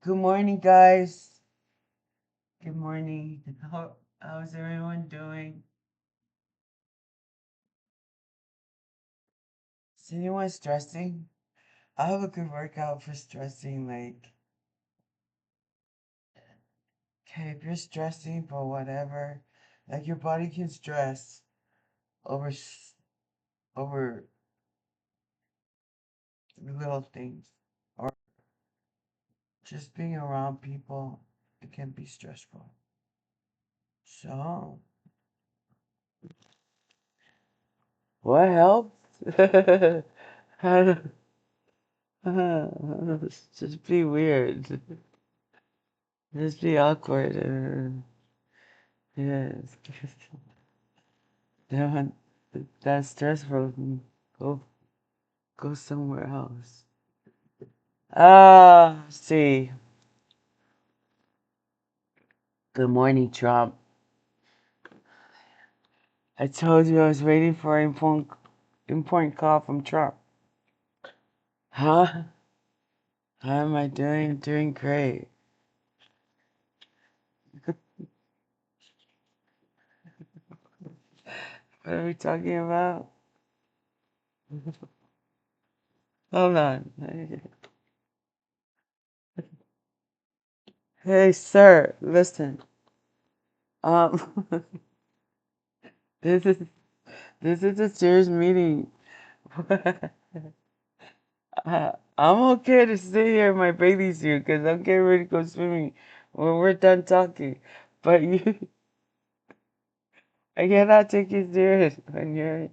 Good morning, guys. Good morning. How's everyone doing? Is anyone stressing? I have a good workout for stressing. Okay, if you're stressing for whatever, like your body can stress over over little things, or just being around people, it can be stressful. So, what helps? Just be weird. Just be awkward. Yes. That that's stressful. Go go somewhere else. See. Good morning, Trump. I told you I was waiting for an important call from Trump. Huh? How am I doing? Doing great. What are we talking about? Hold on. Hey, sir, listen. Um, this is this is a serious meeting. I'm okay to stay here in my bathing suit because I'm getting ready to go swimming when we're done talking. But I cannot take you serious when you're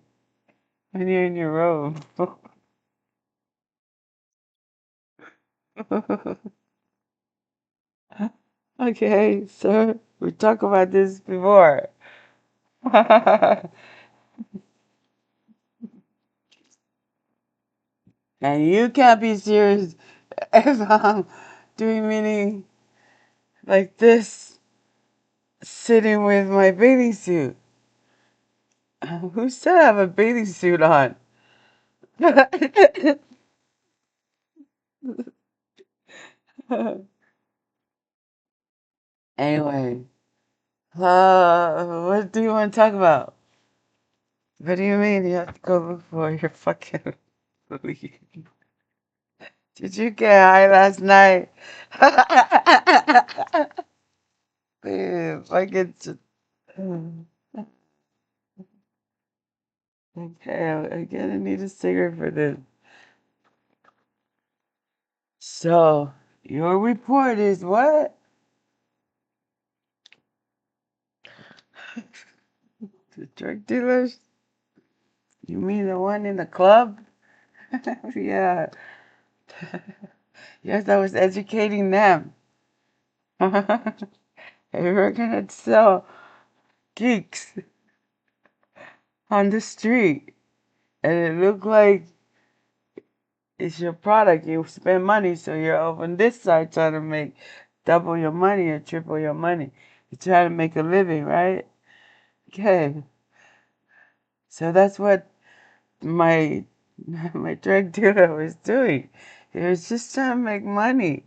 in your robe. Okay, sir, we talked about this before. And you can't be serious if I'm doing meeting like this, sitting with my bathing suit. Who said I have a bathing suit on? Anyway, what do you want to talk about? What do you mean you have to go look for your fucking leave? Did you get high last night? Man, fucking. Okay, I'm gonna need a cigarette for this. So, your report is what? The drug dealers? You mean the one in the club? Yeah. Yes, I was educating them. They were gonna sell geeks on the street, and it looked like it's your product. You spend money, so you're over on this side trying to make double your money or triple your money. You're trying to make a living, right? Okay. So that's what my my drug dealer was doing. He was just trying to make money,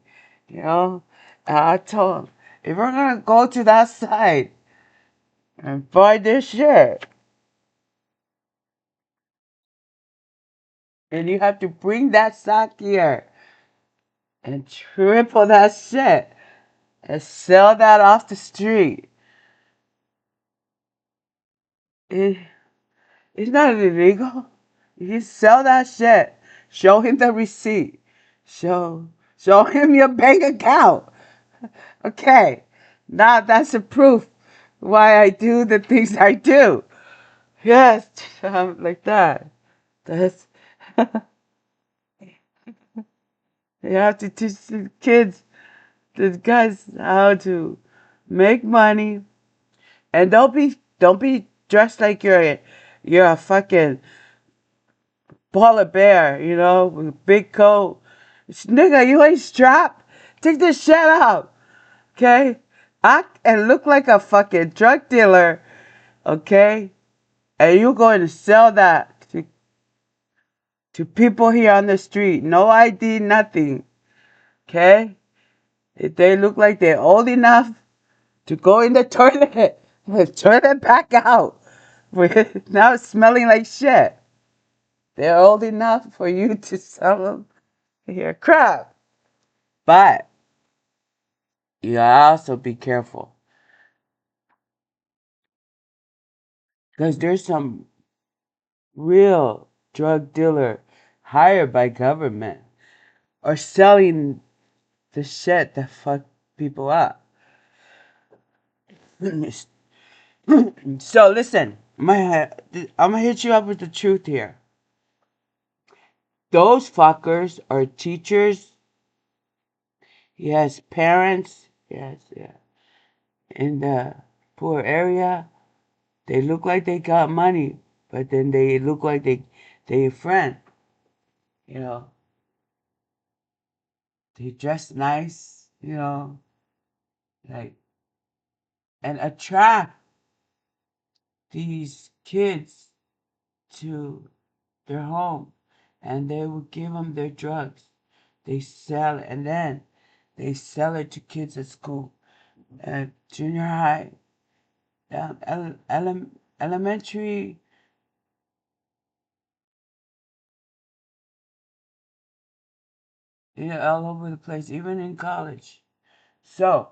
you know. And I told him, if we're gonna go to that side and buy this shit, and you have to bring that sack here and triple that shit and sell that off the street. It, it's not illegal. You sell that shit. Show him the receipt. Show him your bank account. Okay. Now that's a proof why I do the things I do. Yes, like that. That's you have to teach the kids, the guys, how to make money, and don't be dressed like you're a fucking polar bear, with a big coat. Nigga, you ain't strapped. Take this shit out, okay? Act and look like a fucking drug dealer, okay? And you're going to sell that to people here on the street. No ID, nothing, okay? If they look like they're old enough to go in the toilet, turn it back out. Now it's smelling like shit. They're old enough for you to sell them your crap. But you gotta also be careful. Because there's some real drug dealer hired by government or selling the shit that fuck people up. So listen, I'm gonna hit you up with the truth here. Those fuckers are teachers, yes, parents, yes, yeah. In the poor area, they look like they got money, but then they look like they a friend. You know, they dress nice. Like and attract these kids to their home, and they will give them their drugs. They sell it, and then they sell it to kids at school, at junior high, elementary. All over the place, even in college. So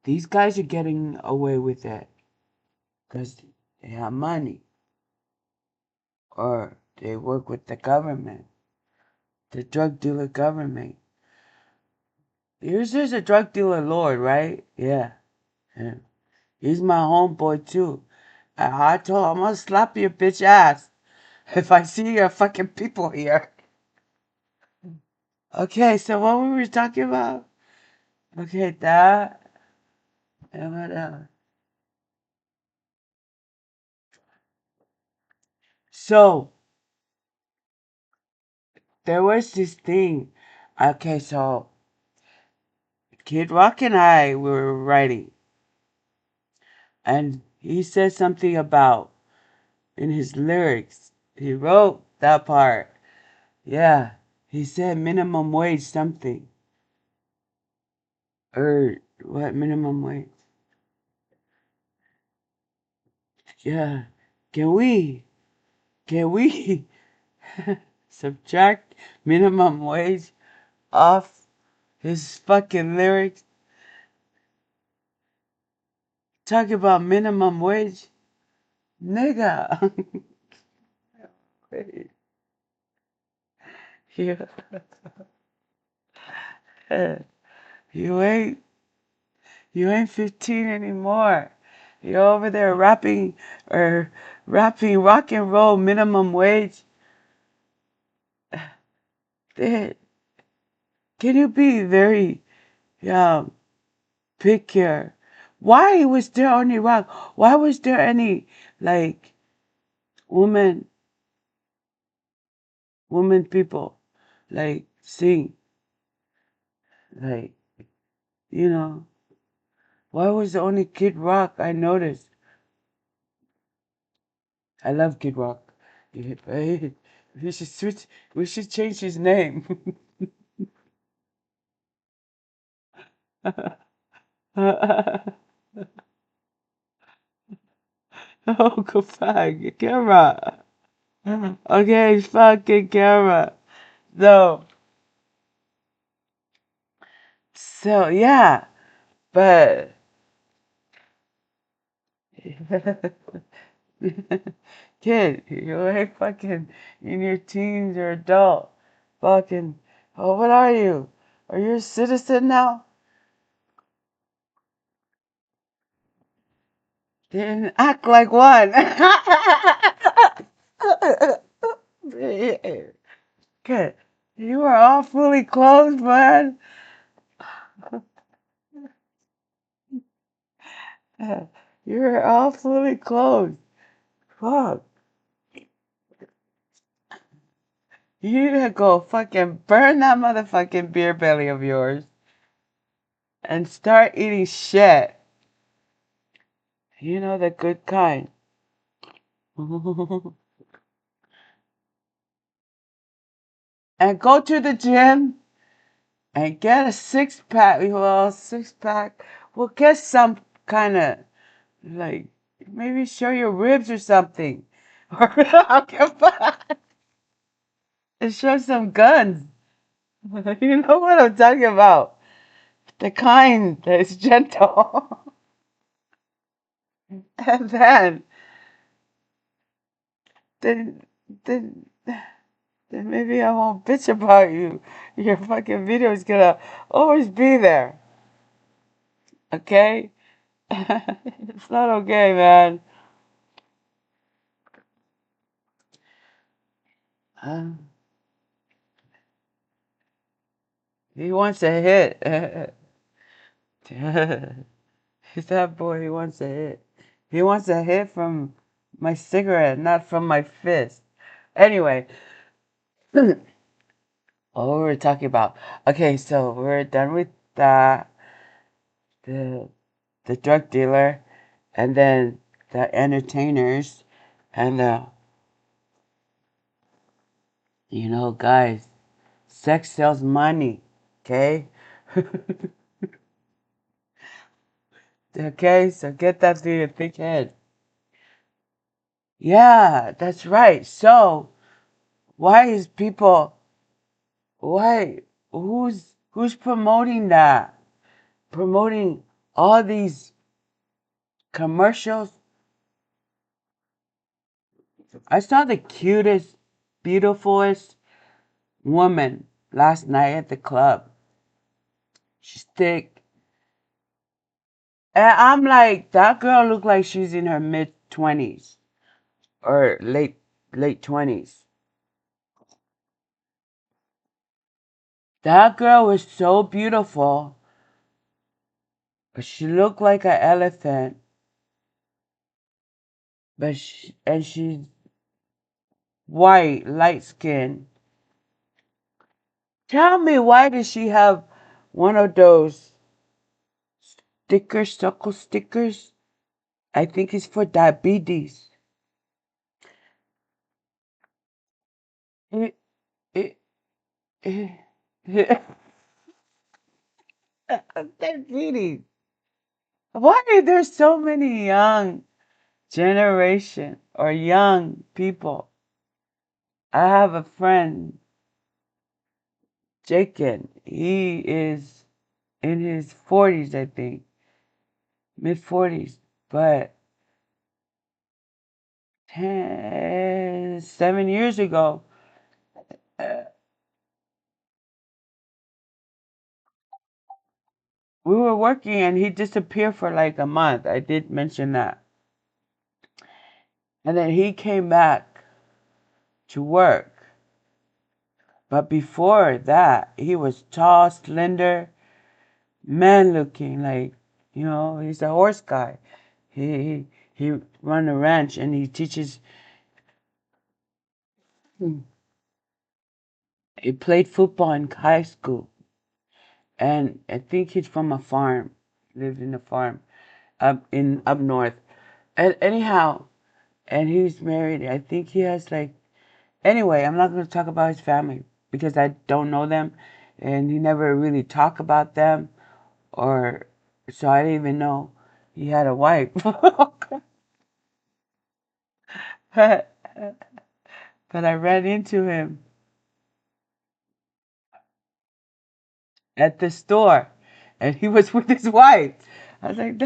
these guys are getting away with it because they have money or they work with the government, the drug dealer government. Here's a drug dealer lord, right? Yeah. Yeah. He's my homeboy too. I told him I'm gonna slap your bitch ass if I see your fucking people here. Okay, so what were we talking about? Okay, that and what else? So there was this thing. Okay, so Kid Rock and I were writing, and he said something about in his lyrics. He wrote that part. Yeah, he said minimum wage something. Or what minimum wage? Yeah. Can we can we subtract minimum wage off his fucking lyrics? Talk about minimum wage? Nigga. you, you ain't you ain't 15 anymore. You're over there rapping rock and roll minimum wage. Dude, can you be very um pick your why was there only rock? Why was there any like woman woman people like sing like you know why was the only Kid Rock I noticed? I love Kid Rock. We should switch. We should change his name. Oh, go fuck camera. Okay, fucking camera. So, so yeah, but kid, you ain't fucking in your teens or adult. Fucking, oh, what are you? Are you a citizen now? Didn't act like one. Kid, you are all fully clothed, man. You're all fully clothed. Fuck. You need to go fucking burn that motherfucking beer belly of yours and start eating shit. You know the good kind. And go to the gym and get a six pack. Well, six pack. Well, get some kind of like maybe show your ribs or something, or and show some guns. You know what I'm talking about? The kind that is gentle, and then then then maybe I won't bitch about you. Your fucking video is gonna always be there. Okay? It's not okay, man. Uh, he wants a hit. He's that boy. He wants a hit. He wants a hit from my cigarette, not from my fist. Anyway, what were we talking about? Okay, so we're done with the the drug dealer, and then the entertainers, and guys, sex sells money. Okay. Okay, so get that through your thick head. Yeah, that's right. So why is people why who's promoting that? Promoting all these commercials. I saw the cutest, beautifulest woman last night at the club. She's thick. And I'm like, that girl looked like she's in her mid 20s or late 20s. That girl was so beautiful, but she looked like an elephant. And she's white, light skin. Tell me, why does she have one of those stickers, suckle stickers? I think it's for diabetes. It, it, it, diabetes. Why are there so many young generation or young people? I have a friend, Jacob. He is in his 40s, I think, mid 40s. But 7 years ago, uh, we were working and he disappeared for like a month. I did mention that. And then he came back to work. But before that, he was tall, slender, man looking, like, he's a horse guy. He run a ranch and he teaches. He played football in high school, and I think he's from a farm. Lived in a farm up north. And anyhow, and he's married. I think he has like. Anyway, I'm not going to talk about his family because I don't know them, and he never really talked about them, or so I didn't even know he had a wife. but I ran into him at the store, and he was with his wife. I was like,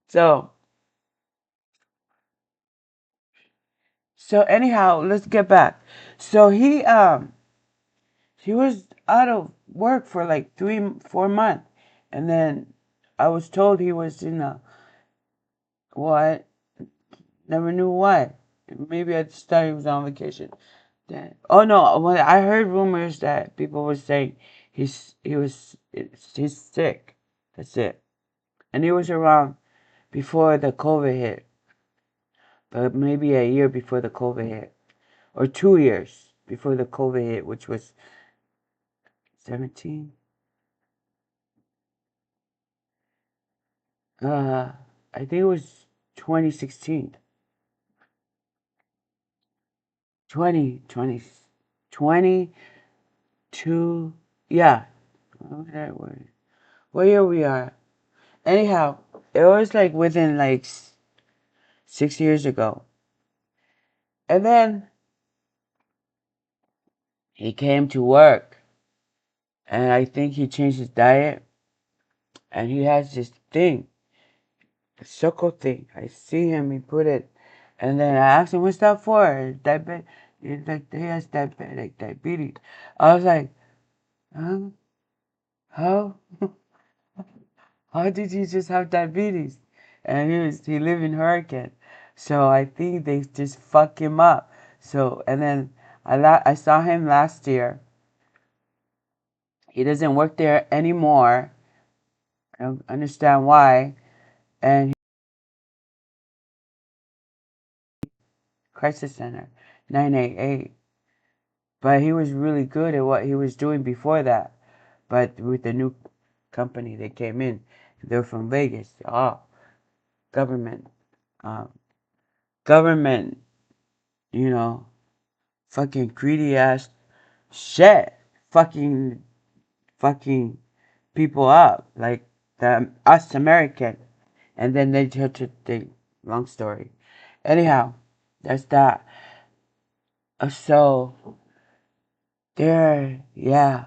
so so anyhow, let's get back. So he was out of work for like 3 4 months, and then I was told he was in a what? Never knew what. Maybe I just thought he was on vacation. Oh no! Well, I heard rumors that people were saying he's sick. That's it. And he was around before the COVID hit, but maybe a year before the COVID hit, or 2 years before the COVID hit, which was 17. Uh, I think it was 2016. 20, 20, 20. two, yeah. Okay, what year we are? Anyhow, it was like within like 6 years ago. And then he came to work, and I think he changed his diet, and he has this thing, the circle thing. I see him, he put it, and then I asked him, what's that for? Diabetes. Like, he has diabetes. I was like, huh? How? How did you just have diabetes? And he lived in Hurricane. So I think they just fuck him up. So, and then I saw him last year. He doesn't work there anymore. I don't understand why. And crisis center, 988. But he was really good at what he was doing before that. But with the new company that came in, they're from Vegas. Oh, government, um, government, you know, fucking greedy ass shit, fucking, fucking people up like the us American, and then they touch it. They long story. Anyhow, that's that. So there, yeah,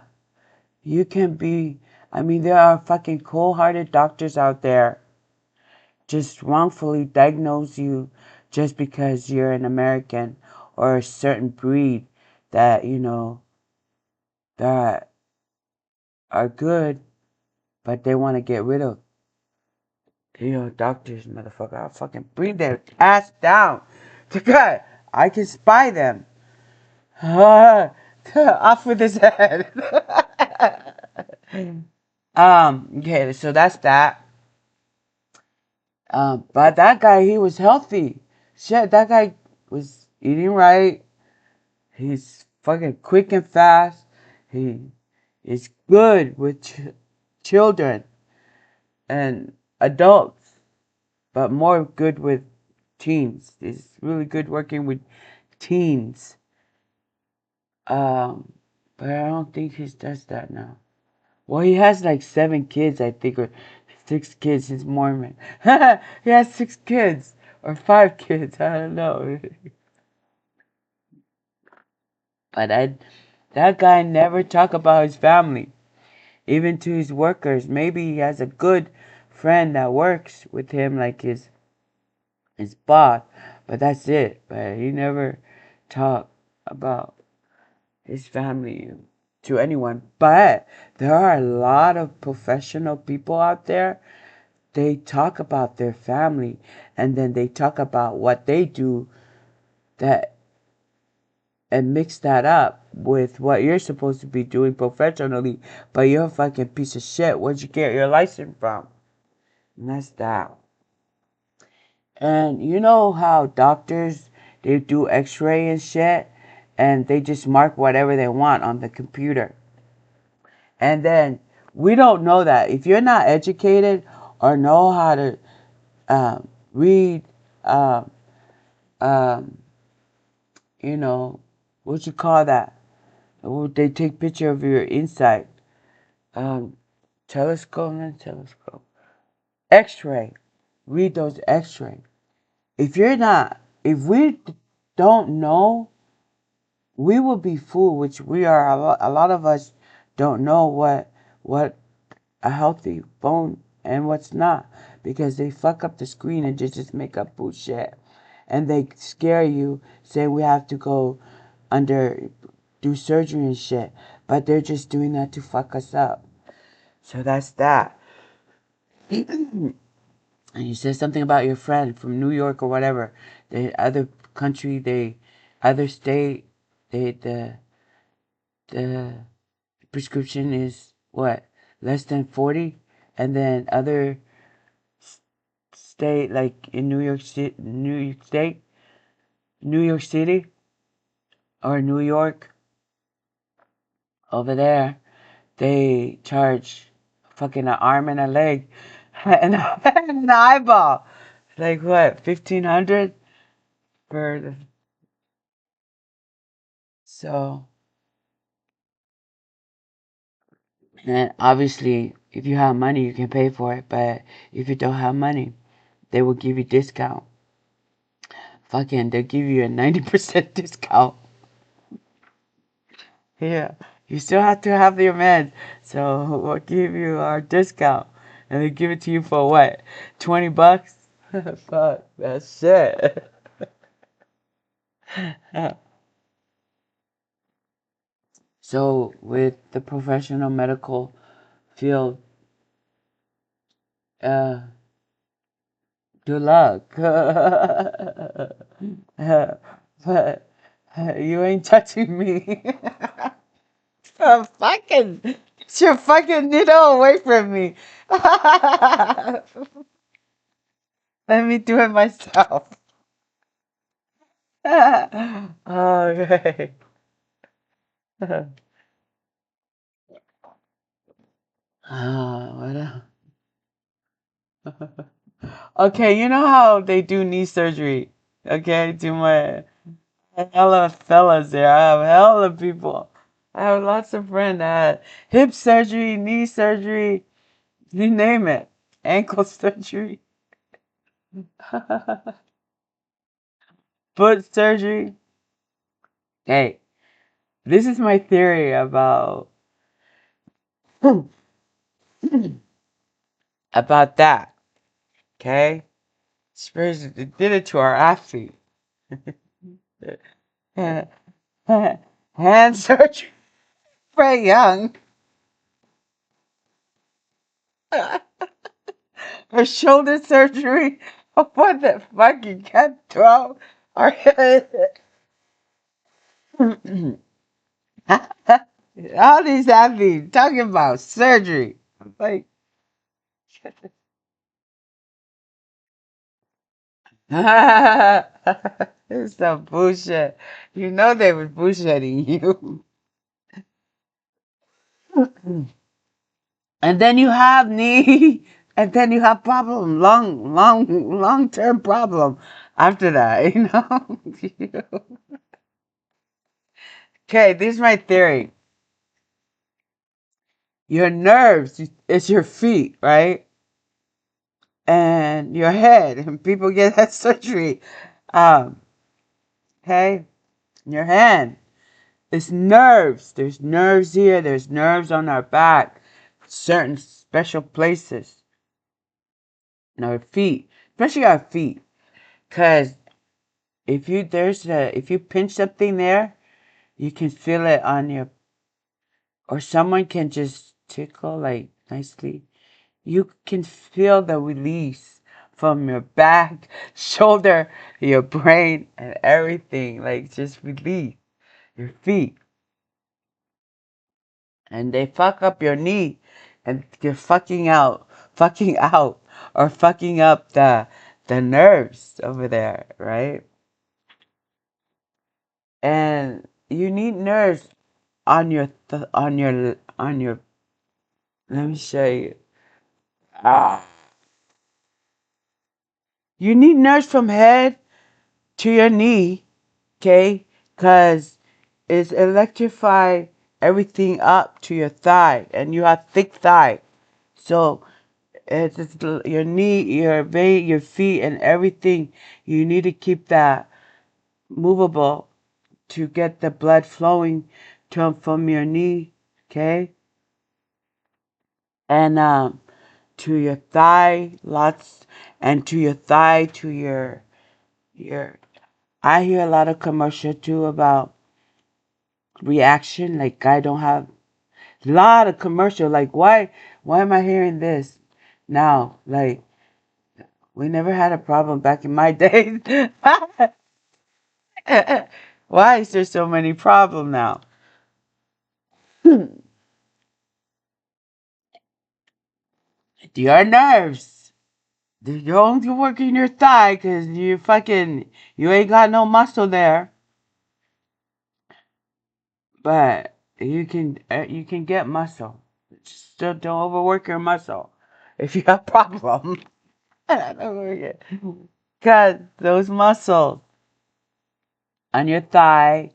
you can be. I mean, there are fucking cold-hearted doctors out there just wrongfully diagnose you just because you're an American or a certain breed that that are good, but they want to get rid of. Doctors, motherfucker, I'll fucking bring their ass down to God. I can spy them. Off with his head. Okay, so that's that. But that guy, he was healthy. Shit, that guy was eating right. He's fucking quick and fast. He is good with children and adults, but more good with teens. He's really good working with teens. Um, but I don't think he does that now. Well, he has like 7 kids, I think, or 6 kids. He's Mormon. He has 6 kids or 5 kids. I don't know. But that guy never talk about his family, even to his workers. Maybe he has a good friend that works with him, like his boss, but that's it. But he never talk about his family to anyone. But there are a lot of professional people out there. They talk about their family, and then they talk about what they do, that and mix that up with what you're supposed to be doing professionally, but you're a fucking piece of shit. Where'd you get your license from? And that's that. And you know how doctors, they do x-ray and shit, and they just mark whatever they want on the computer. And then we don't know that. If you're not educated or know how to read, um, um, what you call that? They take picture of your inside. Um, telescope, not telescope. X-ray. Read those X-ray. If we don't know, we will be fooled, which we are. A lot of us don't know what a healthy bone and what's not, because they fuck up the screen and just make up bullshit, and they scare you, say we have to go under do surgery and shit, but they're just doing that to fuck us up. So that's that. And you said something about your friend from New York or whatever. The other country, other state, the prescription is what, less than 40, and then other state like in New York City, or New York over there, they charge fucking an arm and a leg and an eyeball. Like what, 1,500 for the so And obviously, if you have money, you can pay for it. But if you don't have money, they will give you discount. Fucking, they'll give you a 90% discount. Yeah, you still have to have your meds. So we'll give you our discount. And they give it to you for what? $20? Fuck, that's shit. So with the professional medical field, uh, good luck. But you ain't touching me. Fucking, get your fucking needle away from me. Let me do it myself. Okay. What okay, you know how they do knee surgery? Okay, to my hella fellas there. I have hella people. I have lots of friends that had hip surgery, knee surgery, you name it. Ankle surgery, foot surgery. Hey, this is my theory about that. Okay? Spurs did it to our athlete. Hand surgery for Young. Her shoulder surgery. What the fuck? You can't throw. All these athletes talking about surgery. Like, it's some bullshit. You know they was bullshitting you. And then you have knee, and then you have problem, long term problem after that, you know? Okay, this is my theory. Your nerves is your feet, right? And your head, and people get that surgery. Um, okay? Your hand. It's nerves. There's nerves here, there's nerves on our back, certain special places. And our feet, especially our feet. Cause if you pinch something there, you can feel it on your, or someone can just tickle like nicely. You can feel the release from your back, shoulder, your brain, and everything. Like just release your feet. And they fuck up your knee and you're fucking out, or fucking up the nerves over there, right? And you need nerves on your let me show you. Ah. You need nerves from head to your knee, okay? Because it's electrify everything up to your thigh, and you have thick thigh. So it's your knee, your vein, your feet, and everything. You need to keep that movable to get the blood flowing from your knee, okay? And to your thigh, lots, and to your thigh, to your. I hear a lot of commercial too about reaction. Like I don't have a lot of commercial. Like why am I hearing this now? Like we never had a problem back in my days. Why is there so many problems now? Your nerves. You're only working your thigh because you ain't got no muscle there. But you can get muscle. Still don't overwork your muscle if you have problem. Don't overwork it. Cause those muscles on your thigh,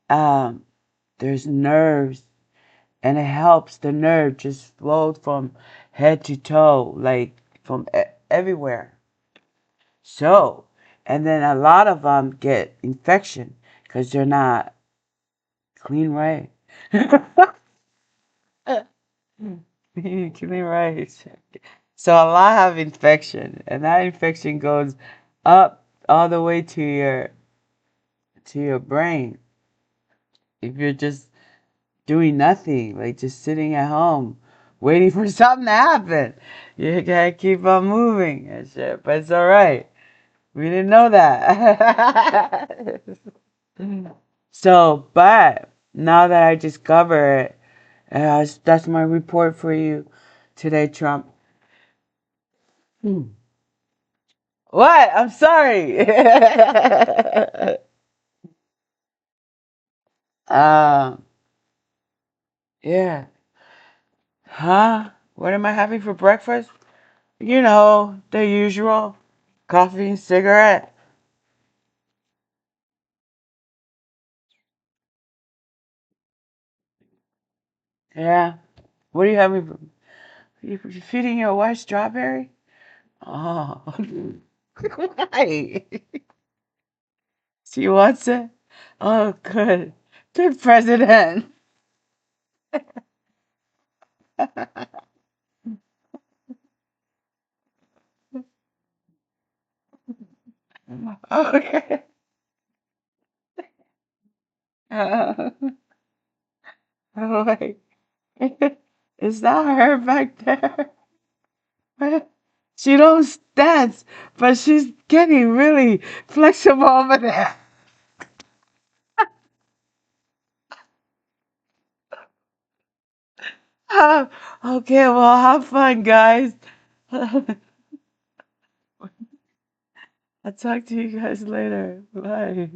um, there's nerves and it helps the nerve just flow from head to toe, like from everywhere. So, and then a lot of them get infection because they're not clean right. Clean right. So a lot have infection, and that infection goes up all the way to your brain. If you're just doing nothing, like just sitting at home, waiting for something to happen, you gotta keep on moving and shit. But it's all right. We didn't know that. So, but now that I discover it, that's my report for you today, Trump. Hmm. What? I'm sorry. um, yeah. Huh? What am I having for breakfast? You know, the usual coffee and cigarette. Yeah. What are you having? You feeding your wife strawberry? Oh. Why? She wants it? Oh, good. Good president. Okay. Uh, oh, wait. Is that her back there? She don't dance, but she's getting really flexible over there. Okay, well, have fun, guys. I'll talk to you guys later. Bye.